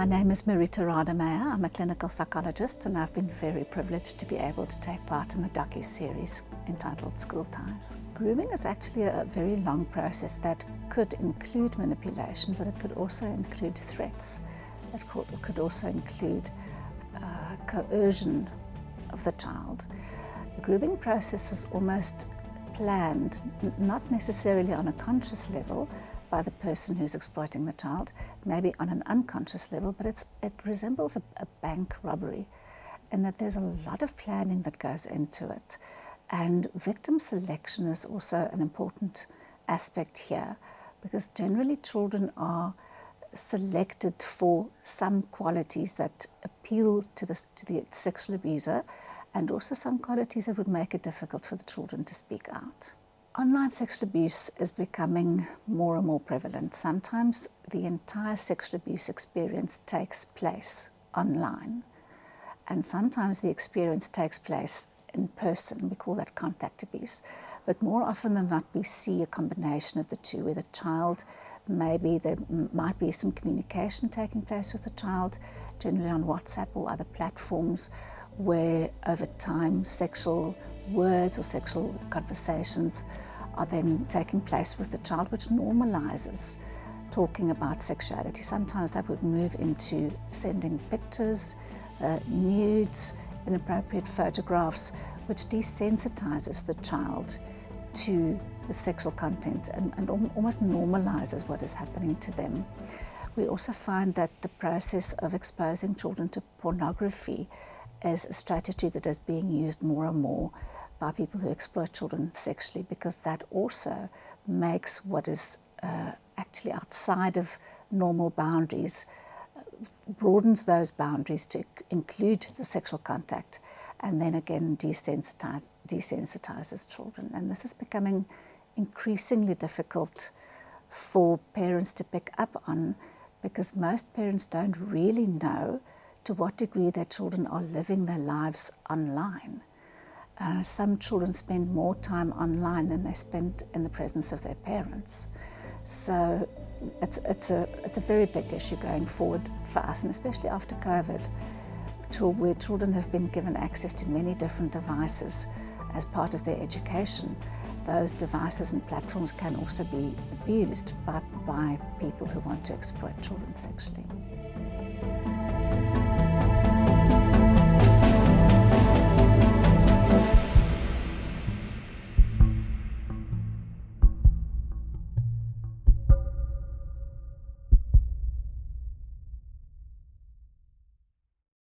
My name is Marita Rademeyer. I'm a clinical psychologist and I've been very privileged to be able to take part in the docu-series entitled School Ties. Grooming is actually a very long process that could include manipulation, but it could also include threats. It could also include coercion of the child. The grooming process is almost planned, not necessarily on a conscious level by the person who's exploiting the child, maybe on an unconscious level, but it resembles a bank robbery in that there's a lot of planning that goes into it. And victim selection is also an important aspect here, because generally children are selected for some qualities that appeal to the sexual abuser, and also some qualities that would make it difficult for the children to speak out. Online sexual abuse is becoming more and more prevalent. Sometimes the entire sexual abuse experience takes place online, and sometimes the experience takes place in person. We call that contact abuse. But more often than not, we see a combination of the two, where the child, maybe there might be some communication taking place with the child, generally on WhatsApp or other platforms, where over time sexual words or sexual conversations are then taking place with the child, which normalizes talking about sexuality. Sometimes that would move into sending pictures, nudes, inappropriate photographs, which desensitizes the child to the sexual content and almost normalizes what is happening to them. We also find that the process of exposing children to pornography is a strategy that is being used more and more by people who exploit children sexually, because that also makes what is actually outside of normal boundaries, broadens those boundaries to include the sexual contact, and then again desensitizes children. And this is becoming increasingly difficult for parents to pick up on, because most parents don't really know to what degree their children are living their lives online. Some children spend more time online than they spend in the presence of their parents. So it's a very big issue going forward for us, and especially after COVID, where children have been given access to many different devices as part of their education. Those devices and platforms can also be abused by people who want to exploit children sexually.